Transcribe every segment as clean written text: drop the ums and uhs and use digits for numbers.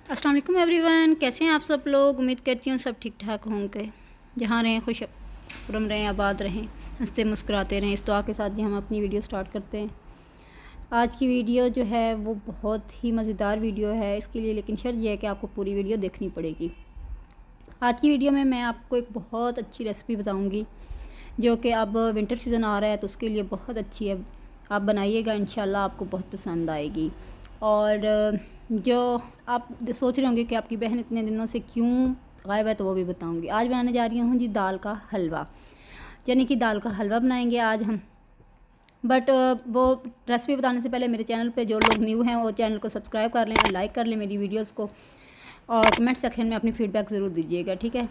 अस्सलाम वालेकुम एवरीवन, कैसे हैं आप सब लोग। उम्मीद करती हूँ सब ठीक ठाक होंगे। जहाँ रहें खुश खुरम रहें, आबाद रहें, हंसते मुस्कुराते रहें। इस दुआ के साथ जी हम अपनी वीडियो स्टार्ट करते हैं। आज की वीडियो जो है वो बहुत ही मज़ेदार वीडियो है। इसके लिए लेकिन शर्त यह है कि आपको पूरी वीडियो देखनी पड़ेगी। आज की वीडियो में मैं आपको एक बहुत अच्छी रेसिपी बताऊँगी जो कि अब विंटर सीज़न आ रहा है तो उसके लिए बहुत अच्छी है। आप बनाइएगा, इंशाल्लाह आपको बहुत पसंद आएगी। और जो आप सोच रहे होंगे कि आपकी बहन इतने दिनों से क्यों गायब है, तो वो भी बताऊंगी। आज बनाने जा रही हूँ जी दाल का हलवा, यानी कि दाल का हलवा बनाएंगे आज हम। बट वो रेसिपी बताने से पहले मेरे चैनल पे जो लोग न्यू हैं वो चैनल को सब्सक्राइब कर लें और लाइक कर लें मेरी वीडियोस को, और कमेंट सेक्शन में अपनी फ़ीडबैक ज़रूर दीजिएगा, ठीक है।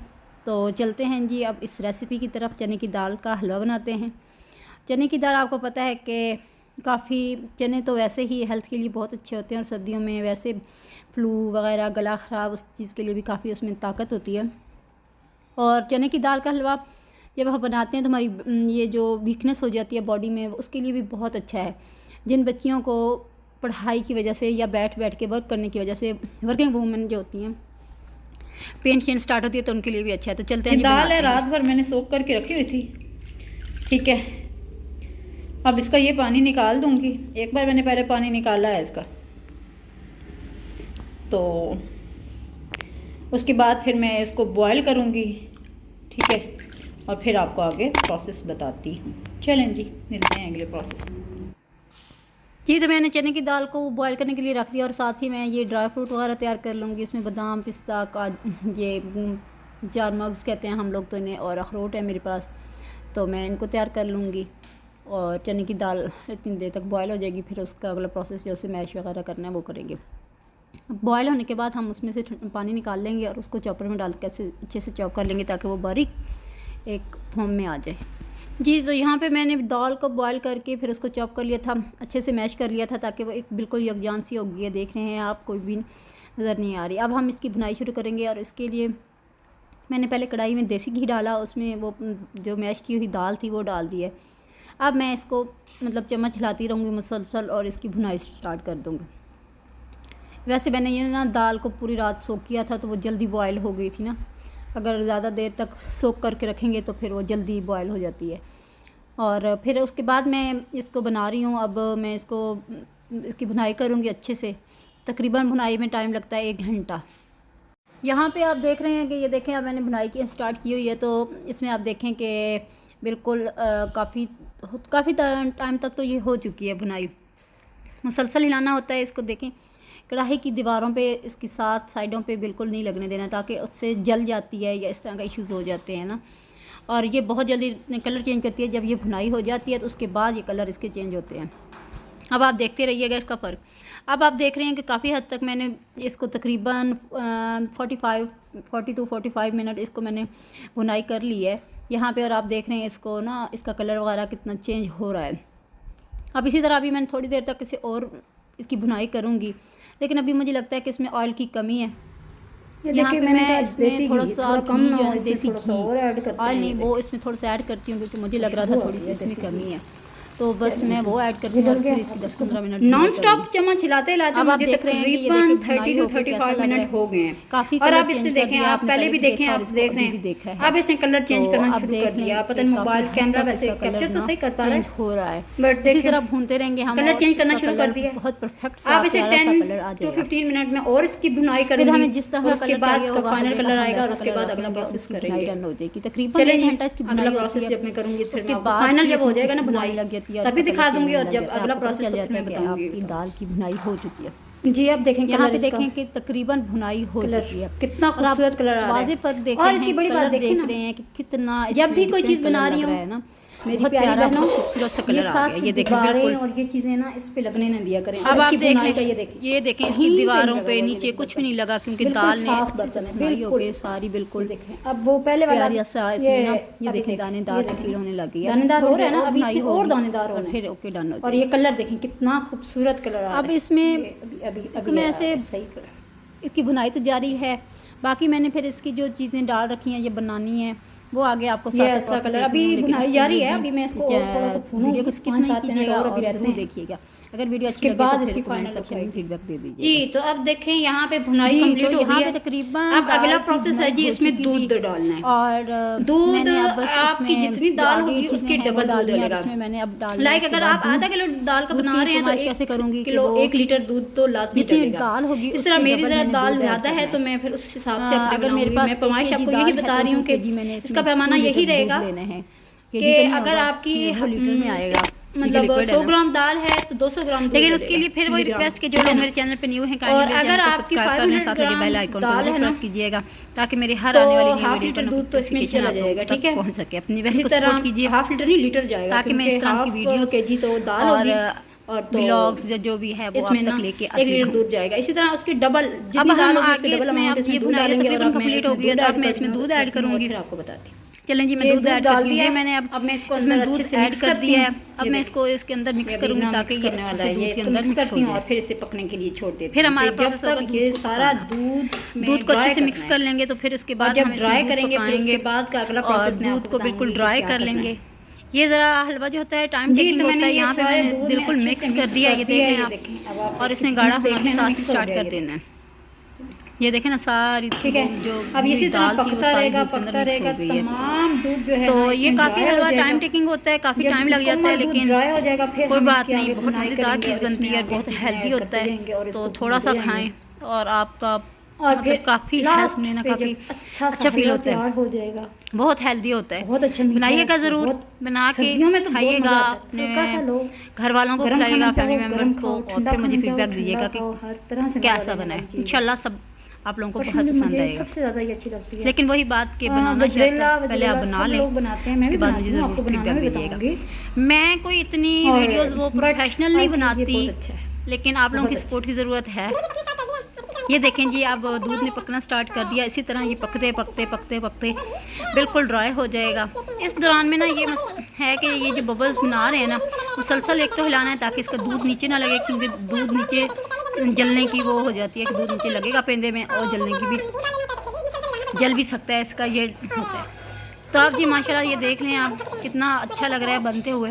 तो चलते हैं जी अब इस रेसिपी की तरफ। चने की दाल का हलवा बनाते हैं। चने की दाल आपको पता है कि काफ़ी चने तो वैसे ही हेल्थ के लिए बहुत अच्छे होते हैं, और सर्दियों में वैसे फ्लू वगैरह, गला ख़राब, उस चीज़ के लिए भी काफ़ी उसमें ताकत होती है। और चने की दाल का हलवा जब हम बनाते हैं तो हमारी ये जो वीकनेस हो जाती है बॉडी में, उसके लिए भी बहुत अच्छा है। जिन बच्चियों को पढ़ाई की वजह से या बैठ बैठ के वर्क करने की वजह से, वर्किंग वूमेन जो होती हैं, पेन शेन स्टार्ट होती है, तो उनके लिए भी अच्छा है। तो चलते हैं। दाल है रात भर मैंने सोख करके रखी हुई थी, ठीक है। अब इसका ये पानी निकाल दूंगी। एक बार मैंने पहले पानी निकाला है इसका, तो उसके बाद फिर मैं इसको बॉयल करूंगी, ठीक है। और फिर आपको आगे प्रोसेस बताती हूँ। चलें जी, मिलते हैं अगले प्रोसेस में। जी, तो मैंने चने की दाल को बॉयल करने के लिए रख दिया, और साथ ही मैं ये ड्राई फ्रूट वगैरह तैयार कर लूँगी। इसमें बादाम, पिस्ता, ये चार मग्स कहते हैं हम लोग तो इन्हें, और अखरोट है मेरे पास, तो मैं इनको तैयार कर लूँगी। और चने की दाल इतनी देर तक बॉयल हो जाएगी, फिर उसका अगला प्रोसेस जो उसे मैश वगैरह करना है वो करेंगे। बॉयल होने के बाद हम उसमें से पानी निकाल लेंगे और उसको चॉपर में डाल के अच्छे से चॉप कर लेंगे ताकि वो बारीक एक फॉर्म में आ जाए। जी, तो यहाँ पे मैंने दाल को बॉयल करके फिर उसको चॉप कर लिया था, अच्छे से मैश कर लिया था ताकि वो एक बिल्कुल यकजान सी हो गई है। देख रहे हैं आप, कोई भी नज़र नहीं आ रही। अब हम इसकी भुनाई शुरू करेंगे, और इसके लिए मैंने पहले कढ़ाई में देसी घी डाला, उसमें वो जो मैश की हुई दाल थी वो डाल दी है। अब मैं इसको मतलब चम्मच हिलाती रहूँगी मुसलसल, और इसकी भुनाई स्टार्ट कर दूँगी। वैसे मैंने ये ना दाल को पूरी रात सोख किया था तो वो जल्दी बॉयल हो गई थी ना। अगर ज़्यादा देर तक सोख करके रखेंगे तो फिर वो जल्दी बॉयल हो जाती है। और फिर उसके बाद मैं इसको बना रही हूँ। अब मैं इसकी भुनाई करूँगी अच्छे से। तकरीबन भुनाई में टाइम लगता है 1 घंटा। यहाँ पे आप देख रहे हैं कि ये देखें, अब मैंने भुनाई की स्टार्ट की हुई है, तो इसमें आप देखें कि बिल्कुल काफ़ी टाइम तक तो ये हो चुकी है भुनाई। मुसलसल हिलाना होता है इसको। देखें, कढ़ाई की दीवारों पे, इसकी साथ साइडों पे बिल्कुल नहीं लगने देना, ताकि उससे जल जाती है या इस तरह का इश्यूज़ हो जाते हैं ना। और ये बहुत जल्दी कलर चेंज करती है। जब ये भुनाई हो जाती है तो उसके बाद ये कलर इसके चेंज होते हैं। अब आप देखते रहिएगा इसका फ़र्क। अब आप देख रहे हैं कि काफ़ी हद तक मैंने इसको तकरीबन 40 to 45 मिनट इसको मैंने भुनाई कर ली है यहाँ पे। और आप देख रहे हैं इसको ना, इसका कलर वगैरह कितना चेंज हो रहा है। अब इसी तरह अभी मैंने थोड़ी देर तक इसे और इसकी भुनाई करूँगी, लेकिन अभी मुझे लगता है कि इसमें ऑयल की कमी है। यहाँ पे मैं इसमें थोड़ा सा घी जो है, देसी घी, ऑयल नहीं, वो इसमें थोड़ा सा ऐड करती हूँ क्योंकि मुझे लग रहा था थोड़ी सी इसमें कमी है, तो बस मैं वो ऐड करती हूँ। फिर इसकी 10-15 मिनट नॉन स्टॉप चम्मच हिलाते हिलाते अब आप देख रहे हैं कि ये देखिए 30 to 35 मिनट हो गए हैं काफ़ी। और आप इससे देखें, आप पहले भी देखें, आप देख रहे हैं अब इसने कलर चेंज करना शुरू कर दिया। पता नहीं मोबाइल कैमरा वैसे कैप्चर तो सही कर पा रहा है, हो रहा है, बट इसी तरह भूनते रहेंगे हम। कलर चेंज करना शुरू कर दिया, बहुत परफेक्ट आप इसे 10 to 15 मिनट में और इसकी भुनाई करेंगे। हमें जिस तरह का कलर चाहिए होगा, फाइनल कलर आएगा और उसके बाद अगला प्रोसेस करेंगे। डन हो जाएगी। तकरीबन 1 घंटा इसकी अगला प्रोसेस जब मैं करूंगी उसके बाद फाइनल जब हो जाएगा ना भुनाई लग जाती है, तभी दिखा दूंगी। और जब अगला प्रोसेस चल जाता है कि आपकी दाल की भुनाई हो चुकी है। जी, आप देखें यहाँ पे देखें कि तकरीबन भुनाई हो चुकी है। कितना खूबसूरत कलर आ रहा है, वाज़ेह फर्क देख और इसकी बड़ी बात देख रहे हैं कि कितना जब भी कोई चीज़ बना रही हूँ ना, मेरी बहुत प्यारी बहनों, खूबसूरत सा कलर आ गया। ये देखें बिल्कुल, और ये चीजें ना इस पे लगने ना दिया करें। अब आप देखें, ये देखें इसकी दीवारों पे नीचे कुछ भी नहीं लगा क्योंकि दाल ने भुनाई हो गई सारी। बिल्कुल देखें, अब वो पहले वाला इसमें ना ये देखें दानेदार से फील होने लगी है, दानेदार हो रहा है ना, अभी इसमें और दानेदार और फिर ओके डन हो। और ये कलर देखें कितना खूबसूरत कलर आ रहा है। अब इसमें ऐसे इसकी भुनाई तो जारी है, बाकी मैंने फिर इसकी जो चीज़ें डाल रखी हैं ये बनानी है, वो आगे आपको साथ कलर अभी भुनाई जारी है। अभी मैं इसको थोड़ा सा भूनूंगी, स्किप नहीं कीजिएगा और जरूर देखिएगा। अगर वीडियो अच्छी के लगे बाद तो फिर इसकी कमेंट फाइनल सेक्शन में फीडबैक दे दीजिए जी। तो अब देखें यहाँ पे भुनाई जी, कंप्लीट तो हो यहाँ गई पे है। तकरीबन अब अगला दाल की प्रोसेस है भुनाई जी, हो इसमें चुकी दूध थी डालना है और दूध मैंने अब बस आपकी इसमें जितनी जो दाल आगे होगी चीज़ें उसकी हैं वो डबल दूध डालनी है और डलेगा। इसमें मैंने अब डाल लाइक अगर आप आधा किलो दाल का बना रहे हैं तो कैसे करूँगी किलो 1 लीटर दूध तो लाजमी जितनी डलेगा। दाल होगी इस तरह उसके मेरी डबल जरा मैंने दाल दूध ऐड ज़्यादा करना है है। तो मैं फिर उस हिसाब से अपने अगर मेरे बनाऊंगी। पास मैं पैमाइश 1 आपको केजी यही दाल बता है रही तो हूँ 2 कि केजी मैंने इसका इसमें पैमाना 2 यही लीटर दूध रहेगा लेने हैं कि केजी से नहीं अगर होगा, आपकी ये वो लीटर में आएगा मतलब लिक्विड है 100 ना। ग्राम दाल है तो 200 ग्राम दूध लेकिन डलेगा, उसके लिए फिर वही मिलीग्राम, रिक्वेस्ट कि जो ठीक है लोग ना? मेरे चैनल पे न्यू हैं और काइंडली अगर चैनल को आपकी सब्सक्राइब कर लें, 500 साथ लगे बेल ग्राम आइकन को दाल जरूर है ना, प्रेस कीजिएगा ताकि मेरी हर तो आने वाली नई हाफ वीडियो लीटर का दूध तो इसमें नोटिफिकेशन चला आप लोगों जाएगा, तक ठीक है। पहुंच सके। अपनी बहन इसी को तरह सपोर्ट कीजिए हाफ लीटर नहीं लीटर जाएगा ताकि मैं इस तरह की वीडियोस केजी तो दाल और होगी और तो ब्लॉग्स जो भी है वो आप इसमें ना तक लेके 1 आती लीटर हूँ। दूध जाएगा। इसी तरह उसकी डबल अब जितनी दाल हम होगी उसके आगे डबल इसमें अमाउंट अब ये इसमें दूध भुनाई डालेंगे तकरीबन और अब मैं कंप्लीट हो इसमें गई है दूध तो अब ऐड मैं इसमें दूध ऐड करती हूँ और करूँगी। फिर आपको बताती हूँ। चलें जी, मैं ये दूध ऐड डाल कर दिया दिया है। मैंने। अब मैं इसको इसमें अंदर दूध अच्छे से ऐड मिक्स कर करती दिया है। हूँ। अब ये मैं देखो, इसको इसके अंदर मिक्स अभी करूंगी ना ताकि मिक्स ये करने अच्छे वाला से है। दूध ये के इसको अंदर मिक्स मिक्स हो करती हूँ और जाए। फिर इसे पकने के लिए छोड़ देती हूँ। फिर हमारा जब प्रोसेस होगा तक ये सारा दूध को अच्छे से मिक्स कर लेंगे तो फिर उसके बाद जब हम ड्राई इसमें दूध करेंगे फिर पकाएंगे उसके बाद का अगला और प्रोसेस मैं दूध आपको को बिल्कुल बताऊंगी कि ड्राई क्या कर करना लेंगे। है। ये ज़रा हलवा जो होता है टाइम जी, टेकिंग तो होता है। यहाँ पे सारे मैंने दूध में बिल्कुल अच्छे मिक्स से कर दिया, ये देख लें आप। देखें। अब आप और इसने इसकी गाढ़ा थिकनेस होना देख लें ना, साथ ही मिक्स हो स्टार्ट गया कर ये। देना है। ये देखें ना सारी ठीक है। जो अब इसी तरह दाल थी वो पकता सारी रहेगा दूध के अंदर पकता मिक्स हो रहेगा गई है। तमाम दूध जो है तो ना ये इसमें काफ़ी dry हो हलवा जाएगा। टाइम टेकिंग होता है, काफ़ी जब टाइम लग जाता है, मुकम्मल दूध लेकिन ड्राई हो जाएगा फिर कोई हम बात इसकी नहीं, आगे बहुत बुनाई मज़ेदार करेंगे चीज़ और बनती इसमें है और आगे बहुत चीज़ें हेल्दी ऐड होता करते है। जाएंगे और तो इसको थोड़ा सा भूनते खाएं जाएंगे। और आपका और मतलब फिर काफ़ी लास्ट हेल्थ में ना पे काफ़ी जब अच्छा अच्छा फील होता है, तैयार हो जाएगा, बहुत हेल्दी होता है। बहुत अच्छा मीठा बनाइएगा है, ज़रूर, बहुत बना के सर्दियों में तो बहुत खाइएगा, मज़ा आता है। अपने हल्का सा लो, घर वालों को गरम खिलाइएगा, खाना फैमिली चाहो, मेम्बर्स गरम को, खाओ, और ठंडा फिर मुझे खाना चाहो, फीडबैक दीजिएगा ठंडा कि खाओ, हर तरह से कैसा मज़ा बना है। लेने वाली इंशाल्लाह सब आप लोगों को बहुत पर्सनली पसंद मुझे आएगा। सबसे ज़्यादा ये अच्छी लगती है। लेकिन वही बात के बनाना गजरेला चाहता है, पहले आप बना सब लें, लोग बनाते हैं, मैं उसके भी बाद बनाती मुझे हूँ, ज़रूर आपको बनाना फीडबैक भी दीजिएगा। बताऊंगी। मैं कोई इतनी और वीडियोस वो but प्रोफेशनल नहीं I think ये बनाती, बहुत अच्छा है। लेकिन आप लोगों की बहुत सपोर्ट की ज़रूरत है। ये देखें जी, अब दूध ने पकना स्टार्ट कर दिया। इसी तरह ये पकते पकते पकते पकते बिल्कुल ड्राई हो जाएगा। इस दौरान में ना ये है कि ये जो बबल्स बना रहे हैं ना, मुसलसल एक तो हिलाना है ताकि इसका दूध नीचे ना लगे, क्योंकि दूध नीचे जलने की वो हो जाती है कि दूध नीचे लगेगा पेंदे में और जलने की भी जल भी सकता है, इसका ये होता है। तो आप जी माशाल्लाह ये देख लें आप, कितना अच्छा लग रहा है बनते हुए।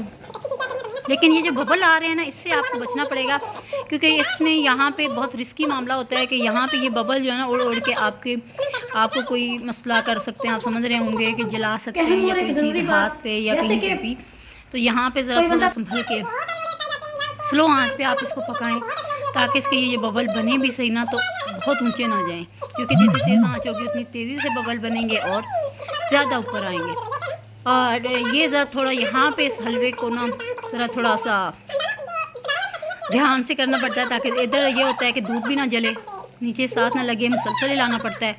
लेकिन ये जो बबल आ रहे हैं ना, इससे आपको बचना पड़ेगा, क्योंकि इसमें यहाँ पे बहुत रिस्की मामला होता है कि यहाँ पे ये बबल जो है ना उड़ उड़ के आपको कोई मसला कर सकते हैं। आप समझ रहे होंगे कि जला सकते हैं या कोई चीज़ हाथ पे या कहीं पे भी। तो यहाँ पे ज़रा थोड़ा संभल के स्लो आंच पे आप इसको पकाएं ताकि इसके ये बबल बने भी सही ना, तो बहुत ऊंचे ना जाएं, क्योंकि जितनी तेज़ आंच होगी उतनी तेज़ी से बबल बनेंगे और ज़्यादा ऊपर आएंगे। और ये ज़रा थोड़ा यहाँ पे इस हलवे को ना ज़रा थोड़ा सा ध्यान से करना पड़ता है, ताकि इधर ये होता है कि दूध भी ना जले, नीचे साथ ना लगे, मुसलसल हिलाना पड़ता है।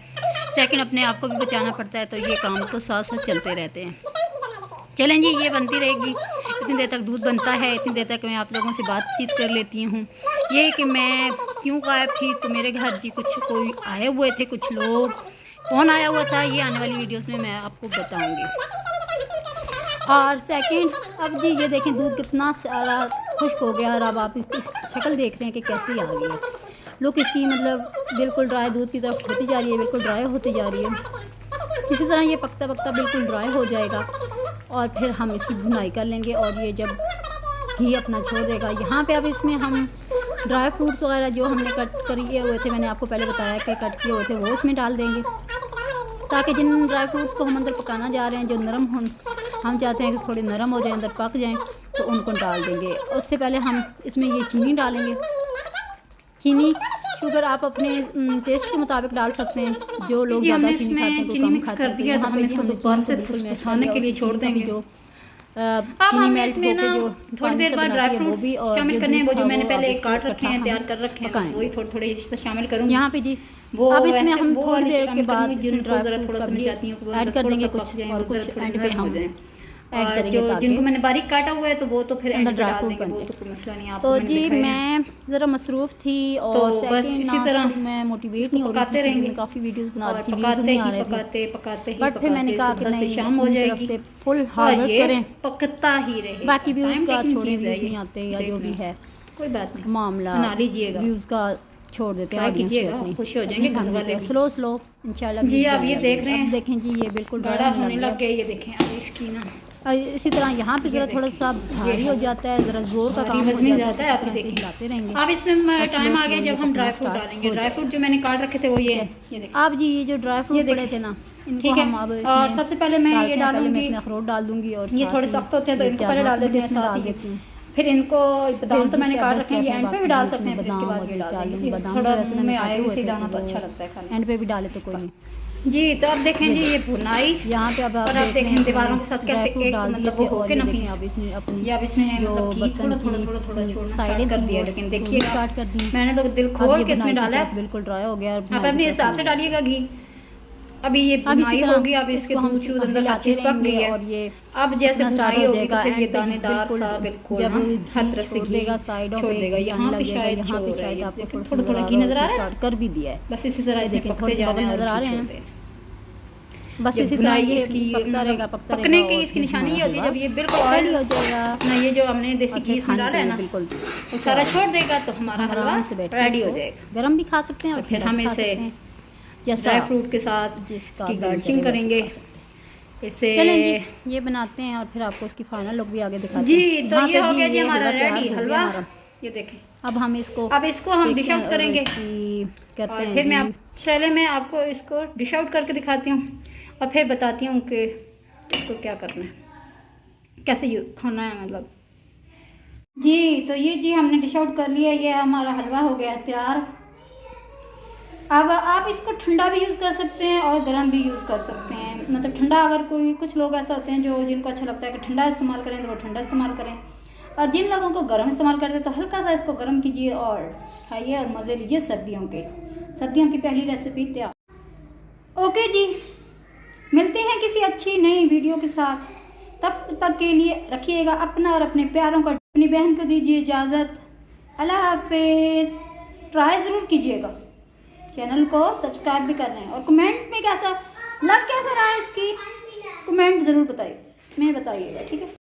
सेकंड अपने आप को भी बचाना पड़ता है। तो ये काम तो साथ साथ चलते रहते हैं। चलें जी, ये बनती रहेगी। इतनी देर तक दूध बनता है, इतनी देर तक मैं आप लोगों से बातचीत कर लेती हूँ। ये कि मैं क्यों गायब थी, तो मेरे घर जी कोई आए हुए थे, कुछ लोग, कौन आया हुआ था ये आने वाली वीडियोस में मैं आपको बताऊंगी। और सेकंड, अब जी ये देखें दूध कितना सारा खुश्क हो गया और अब आप इसकी शक्ल देख रहे हैं कि कैसी आ गई है। लुक इसकी मतलब बिल्कुल ड्राई दूध की तरफ होती जा रही है, बिल्कुल ड्राई होती जा रही है। इसी तरह ये पकता पकता बिल्कुल ड्राई हो जाएगा और फिर हम इसकी भुनाई कर लेंगे और ये जब घी अपना छोड़ देगा। यहाँ पे अब इसमें हम ड्राई फ्रूट्स वगैरह जो हमने कट किए हुए थे, मैंने आपको पहले बताया कि कट किए हुए थे, वो इसमें डाल देंगे, ताकि जिन ड्राई फ्रूट्स को हम अंदर पकाना जा रहे हैं, जो नरम हों, हम चाहते हैं कि थोड़े नरम हो जाए, अंदर पक जाएं, तो उनको डाल देंगे। उससे पहले हम इसमें ये चीनी डालेंगे। चीनी शुगर आप अपने टेस्ट के मुताबिक डाल सकते हैं। जो लोग ज़्यादा चीनी खाते हैं, कोई कम खाते हैं, तो यहाँ पे हम दोबारा से फंसाने के लिए छोड़ देंगे। जो चीनी मेल्ट होकर जो थोड़ी देर बाद ड्राई फ्रूट्स शामिल करने हैं, वो जो मैंने पहले काट रखे हैं, तैयार कर रखे हैं, वही थोड़े थोड़े इसमें शामिल करूँगी यहाँ पे जी। वो अब इसमें हम थोड़ी देर के बाद जिनको ज़रा थोड़ा सा चाहती हूँ ऐड कर देंगे कुछ, और कुछ एंड पे हम ऐड करेंगे ताकि जिनको मैंने बारीक काटा हुआ है तो वो तो फिर अंदर ड्राई फ्रूट बन जाए। तो जी मैं ज़रा मसरूफ़ थी और सेकंड इसी तरह मैं मोटिवेट नहीं हो रही थी, मैं काफ़ी वीडियोस बना रही थी, व्यूज़ नहीं आ रहे थे, बट फिर मैंने कहा कि नहीं, शाम हो जाएगी से फुल हार्ड वर्क करें, पकता ही रहे, बाकी व्यूज़ का छोड़े, व्यूज़ नहीं आते या जो भी है कोई बात नहीं, मामला बना लीजिएगा, व्यूज़ का छोड़ देते हैं, कीजिएगा, खुश हो जाएंगे घर वाले। स्लो इंशाल्लाह जी। आप ये देख रहे हैं, देखें जी ये बिल्कुल गाढ़ा होने लग गया, ये देखें अब इसकी ना और इसी तरह यहाँ पे ज़रा थोड़ा सा भारी हो जाता है, ज़रा जोर का काम हो जाता है, इस तरह से हिलाते रहेंगे। अब इसमें टाइम आ गया जब हम ड्राई फ्रूट डालेंगे। ड्राई फ्रूट जो मैंने काट रखे थे वो ये आप जी ये जो ड्राई फ्रूट पड़े थे ना, इनको हम अब और सबसे पहले मैं ये डालूंगी, इसमें अखरोट डाल दूंगी और ये थोड़े सख्त होते हैं तो इनको पहले डाल देते हैं, साथ ही फिर इनको बादाम तो मैंने काट रखे हैं, ये एंड पे भी डाल सकते हैं, फिर इसके बाद ये डाल देंगे। थोड़ा मुंह में आएगा इसी दाना तो अच्छा लगता है खाने, एंड पे भी डाले तो कोई नहीं जी। तो अब देखें जी ये भुनाई यहाँ पे अब आप देखें दीवारों के साथ कैसे एक मतलब वो होके ना पीस, अब इसने अपनी अब इसने मतलब थोड़ा छोड़ना साइड कर दिया, लेकिन देखिए स्टार्ट कर दी मैंने तो दिल खोल के इसमें डाला है, बिल्कुल ड्राई हो गया। आप अपने हिसाब से डालिएगा घी। अभी ये भुनाई होगी, अब इसके दूध शूद अंदर अच्छे से पक गई है और ये अब जैसे भुनाई होगी तो फिर ये दानेदार सा बिल्कुल हर तरफ से घी छोड़ देगा। यहाँ पे शायद आपको थोड़ा थोड़ा घी नजर आ रहा है, स्टार्ट कर भी दिया है। बस इसी तरह देखिए पकते जा रहे हैं, नजर आ रहे हैं। बस इसी तरह ये पकता रहेगा, पकने की इसकी निशानी ये होती है जब ये बिल्कुल ऑयल हो जाएगा ना, ये जो हमने देसी घी इसमें डाला है ना बिल्कुल वो सारा छोड़ देगा तो हमारा हलवा रेडी हो जाएगा। गरम भी खा सकते हैं और फिर हम इसे ड्राई फ्रूट के साथ जिसकी गार्निशिंग करेंगे इसे ये बनाते हैं और फिर आपको उसकी फाइनल लुक भी आगे दिखाते हैं जी। तो ये हो गया जी हमारा रेडी हलवा, ये देखें। अब हम इसको हम डिश आउट करेंगे करते हैं। फिर मैं पहले मैं आपको इसको डिश आउट करके दिखाती हूँ और फिर बताती हूँ कि इसको क्या करना है, कैसे खाना है मतलब जी। तो ये जी हमने डिश आउट कर लिया, ये हमारा हलवा हो गया तैयार। अब आप इसको ठंडा भी यूज़ कर सकते हैं और गर्म भी यूज़ कर सकते हैं। मतलब ठंडा अगर कुछ लोग ऐसा होते हैं जो जिनको अच्छा लगता है कि ठंडा इस्तेमाल करें तो वो ठंडा इस्तेमाल करें, और जिन लोगों को गर्म इस्तेमाल करते हैं तो हल्का सा इसको गर्म कीजिए और खाइए और मज़े लीजिए सर्दियों की पहली रेसिपी तैयार। ओके जी, मिलते हैं किसी अच्छी नई वीडियो के साथ, तब तक के लिए रखिएगा अपना और अपने प्यारों को। अपनी बहन को दीजिए इजाज़त, अल्लाह हाफिज़। ट्राई ज़रूर कीजिएगा, चैनल को सब्सक्राइब भी कर रहे हैं और कमेंट में कैसा रहा इसकी कमेंट ज़रूर बताइए, मैं बताइएगा, ठीक है।